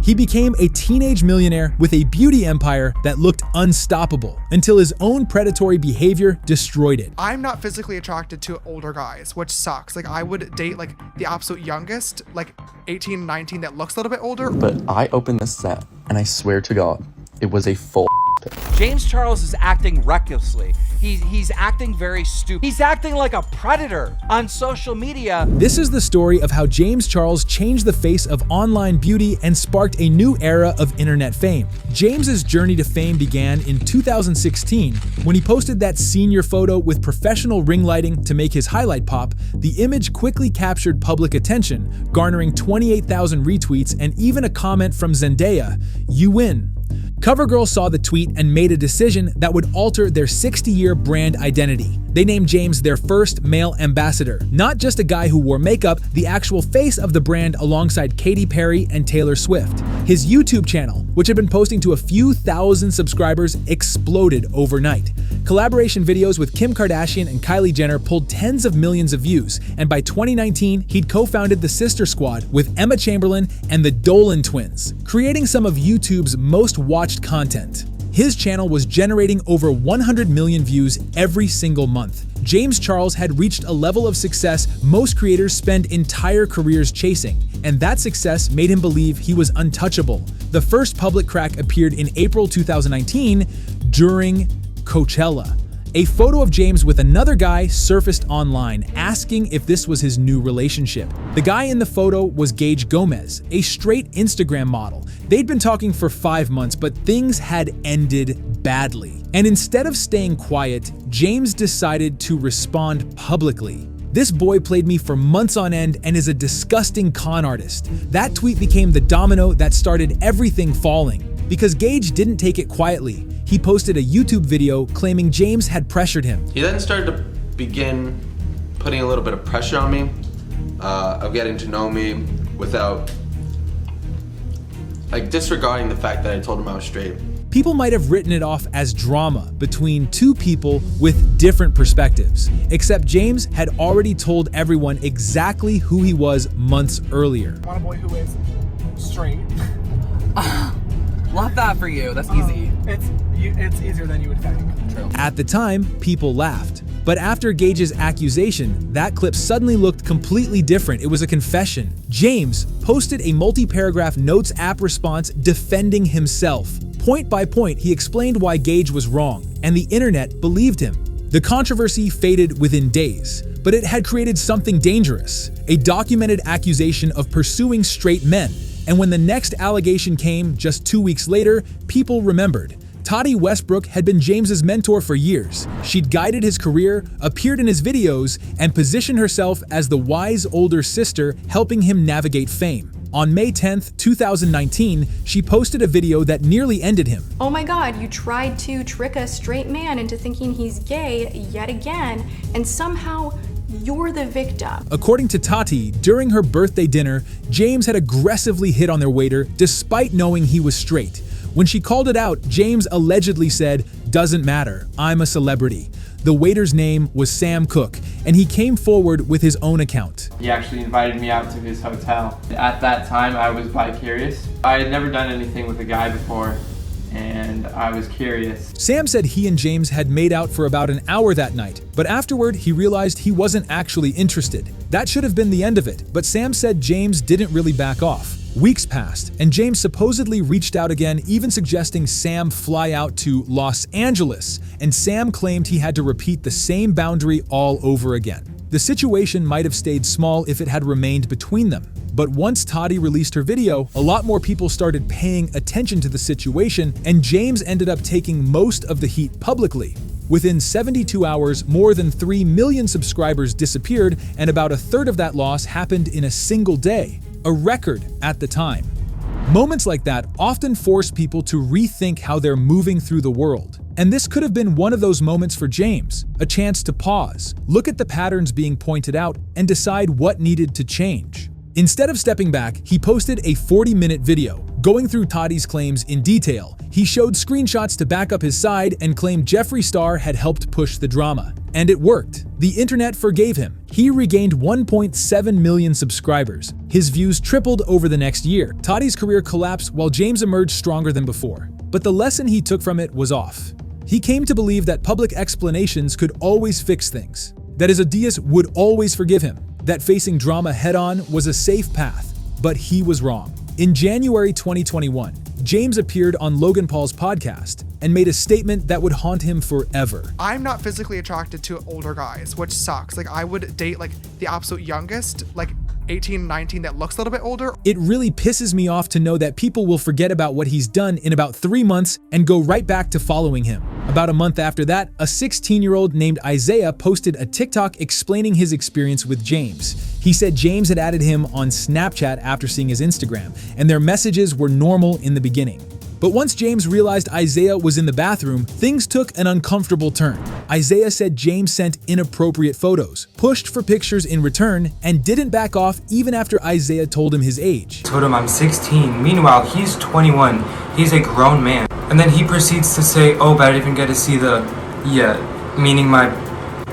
He became a teenage millionaire with a beauty empire that looked unstoppable until his own predatory behavior destroyed it. I'm not physically attracted to older guys, which sucks. Like, I would date like the absolute youngest, like 18, 19, that looks a little bit older. But I opened this snap, and I swear to God, it was a full James Charles is acting recklessly. He's acting very stupid. He's acting like a predator on social media. This is the story of how James Charles changed the face of online beauty and sparked a new era of internet fame. James's journey to fame began in 2016 when he posted that senior photo with professional ring lighting to make his highlight pop. The image quickly captured public attention, garnering 28,000 retweets and even a comment from Zendaya, "You win." CoverGirl saw the tweet and made a decision that would alter their 60-year brand identity. They named James their first male ambassador, not just a guy who wore makeup, the actual face of the brand alongside Katy Perry and Taylor Swift. His YouTube channel, which had been posting to a few thousand subscribers, exploded overnight. Collaboration videos with Kim Kardashian and Kylie Jenner pulled tens of millions of views, and by 2019, he'd co-founded the Sister Squad with Emma Chamberlain and the Dolan twins, creating some of YouTube's most watched content. His channel was generating over 100 million views every single month. James Charles had reached a level of success most creators spend entire careers chasing, and that success made him believe he was untouchable. The first public crack appeared in April 2019 during Coachella. A photo of James with another guy surfaced online, asking if this was his new relationship. The guy in the photo was Gage Gomez, a straight Instagram model. They'd been talking for 5 months, but things had ended badly. And instead of staying quiet, James decided to respond publicly. "This boy played me for months on end and is a disgusting con artist." That tweet became the domino that started everything falling. Because Gage didn't take it quietly, he posted a YouTube video claiming James had pressured him. He then started to begin putting a little bit of pressure on me, of getting to know me without disregarding the fact that I told him I was straight. People might have written it off as drama between two people with different perspectives, except James had already told everyone exactly who he was months earlier. I want a boy who is straight. Love that for you. That's easy. It's easier than you would think. True. At the time, people laughed. But after Gage's accusation, that clip suddenly looked completely different. It was a confession. James posted a multi-paragraph Notes app response defending himself. Point by point, he explained why Gage was wrong, and the internet believed him. The controversy faded within days, but it had created something dangerous, a documented accusation of pursuing straight men. And when the next allegation came just 2 weeks later, people remembered. Tati Westbrook had been James's mentor for years. She'd guided his career, appeared in his videos, and positioned herself as the wise older sister helping him navigate fame. On May 10th, 2019, she posted a video that nearly ended him. "Oh my God, you tried to trick a straight man into thinking he's gay yet again, and somehow you're the victim." According to Tati, during her birthday dinner, James had aggressively hit on their waiter despite knowing he was straight. When she called it out, James allegedly said, "Doesn't matter, I'm a celebrity." The waiter's name was Sam Cooke, and he came forward with his own account. He actually invited me out to his hotel. At that time, I was bi-curious. I had never done anything with a guy before, and I was curious. Sam said he and James had made out for about an hour that night, but afterward he realized he wasn't actually interested. That should have been the end of it, but Sam said James didn't really back off. Weeks passed, and James supposedly reached out again, even suggesting Sam fly out to Los Angeles, and Sam claimed he had to repeat the same boundary all over again. The situation might have stayed small if it had remained between them. But once Tati released her video, a lot more people started paying attention to the situation, and James ended up taking most of the heat publicly. Within 72 hours, more than 3 million subscribers disappeared, and about a third of that loss happened in a single day, a record at the time. Moments like that often force people to rethink how they're moving through the world. And this could have been one of those moments for James, a chance to pause, look at the patterns being pointed out, and decide what needed to change. Instead of stepping back, he posted a 40-minute video. Going through Toddy's claims in detail, he showed screenshots to back up his side and claimed Jeffree Star had helped push the drama. And it worked. The internet forgave him. He regained 1.7 million subscribers. His views tripled over the next year. Toddy's career collapsed while James emerged stronger than before. But the lesson he took from it was off. He came to believe that public explanations could always fix things, that his audience would always forgive him, that facing drama head-on was a safe path. But he was wrong. In January 2021, James appeared on Logan Paul's podcast and made a statement that would haunt him forever. I'm not physically attracted to older guys, which sucks. Like, I would date like the absolute youngest, like 18, 19 that looks a little bit older. It really pisses me off to know that people will forget about what he's done in about 3 months and go right back to following him. About a month after that, a 16-year-old named Isaiah posted a TikTok explaining his experience with James. He said James had added him on Snapchat after seeing his Instagram, and their messages were normal in the beginning. But once James realized Isaiah was in the bathroom, things took an uncomfortable turn. Isaiah said James sent inappropriate photos, pushed for pictures in return, and didn't back off even after Isaiah told him his age. I told him I'm 16. Meanwhile, he's 21. He's a grown man. And then he proceeds to say, oh, but I didn't even get to see meaning my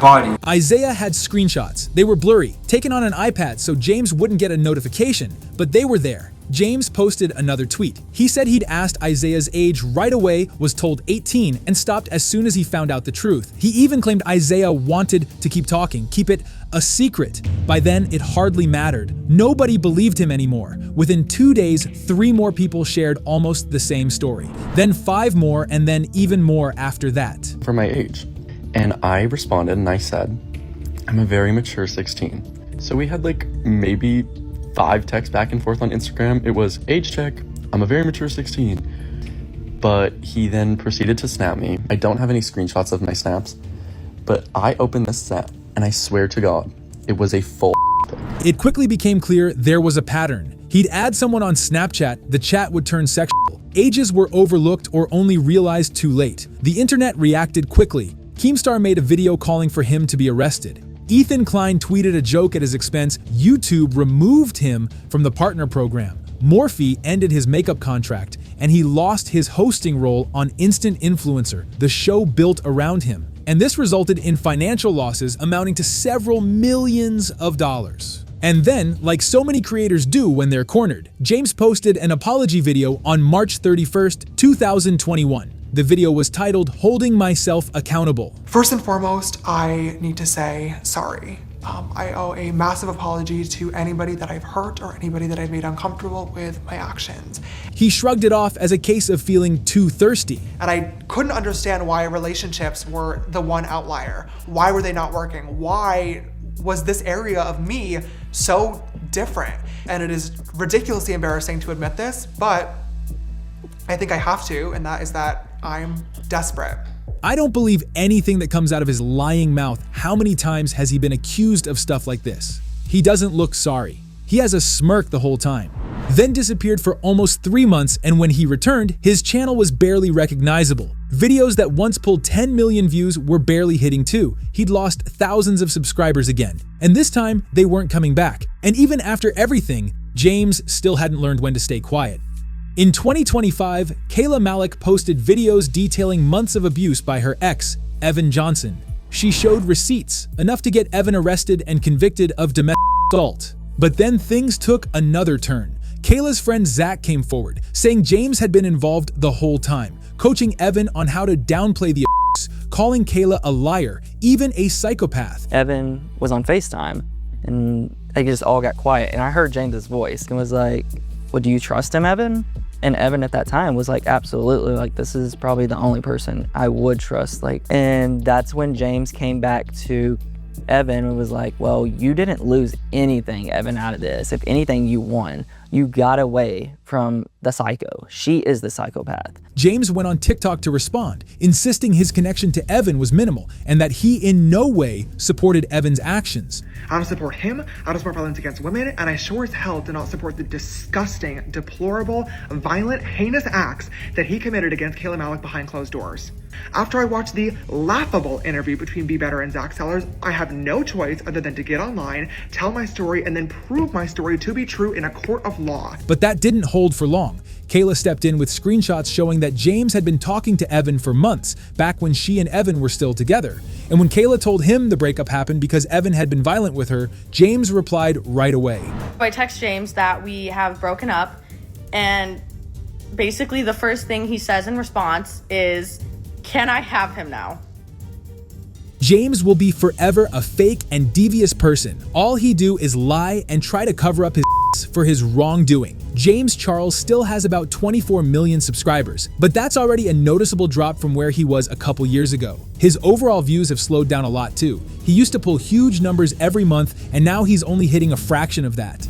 body. Isaiah had screenshots. They were blurry, taken on an iPad so James wouldn't get a notification, but they were there. James posted another tweet. He said he'd asked Isaiah's age right away, was told 18, and stopped as soon as he found out the truth. He even claimed Isaiah wanted to keep talking, keep it a secret. By then, it hardly mattered. Nobody believed him anymore. Within 2 days, 3 more people shared almost the same story. Then 5 more, and then even more after that. For my age. And I responded and I said, I'm a very mature 16. So we had like maybe 5 texts back and forth on Instagram. It was age check, I'm a very mature 16. But he then proceeded to snap me. I don't have any screenshots of my snaps, but I opened this snap and I swear to God, it was a full pic. It quickly became clear there was a pattern. He'd add someone on Snapchat, the chat would turn sexual. Ages were overlooked or only realized too late. The internet reacted quickly. Keemstar made a video calling for him to be arrested. Ethan Klein tweeted a joke at his expense. YouTube removed him from the partner program. Morphe ended his makeup contract, and he lost his hosting role on Instant Influencer, the show built around him. And this resulted in financial losses amounting to several millions of dollars. And then, like so many creators do when they're cornered, James posted an apology video on March 31st, 2021. The video was titled, Holding Myself Accountable. First and foremost, I need to say sorry. I owe a massive apology to anybody that I've hurt or anybody that I've made uncomfortable with my actions. He shrugged it off as a case of feeling too thirsty. And I couldn't understand why relationships were the one outlier. Why were they not working? Why was this area of me so different? And it is ridiculously embarrassing to admit this, but I think I have to, and that is that I'm desperate. I don't believe anything that comes out of his lying mouth. How many times has he been accused of stuff like this? He doesn't look sorry. He has a smirk the whole time. Then disappeared for almost 3 months, and when he returned, his channel was barely recognizable. Videos that once pulled 10 million views were barely hitting 2. He'd lost thousands of subscribers again. And this time, they weren't coming back. And even after everything, James still hadn't learned when to stay quiet. In 2025, Kayla Malik posted videos detailing months of abuse by her ex, Evan Johnson. She showed receipts, enough to get Evan arrested and convicted of domestic assault. But then things took another turn. Kayla's friend Zach came forward, saying James had been involved the whole time, coaching Evan on how to downplay the abuse, calling Kayla a liar, even a psychopath. Evan was on FaceTime, and they just all got quiet, and I heard James's voice and was like, well, do you trust him, Evan? And Evan at that time was like, absolutely, like this is probably the only person I would trust. And that's when James came back to Evan and was like, well, you didn't lose anything, Evan, out of this. If anything, you won. You got away from the psycho. She is the psychopath. James went on TikTok to respond, insisting his connection to Evan was minimal and that he in no way supported Evan's actions. I don't support him, I don't support violence against women, and I sure as hell do not support the disgusting, deplorable, violent, heinous acts that he committed against Kayla Malik behind closed doors. After I watched the laughable interview between Be Better and Zach Sellers, I have no choice other than to get online, tell my story, and then prove my story to be true in a court of law. But that didn't hold for long. Kayla stepped in with screenshots showing that James had been talking to Evan for months, back when she and Evan were still together. And when Kayla told him the breakup happened because Evan had been violent with her, James replied right away. I text James that we have broken up, and basically the first thing he says in response is, "Can I have him now?" James will be forever a fake and devious person. All he do is lie and try to cover up his for his wrongdoing. James Charles still has about 24 million subscribers, but that's already a noticeable drop from where he was a couple years ago. His overall views have slowed down a lot too. He used to pull huge numbers every month, and now he's only hitting a fraction of that.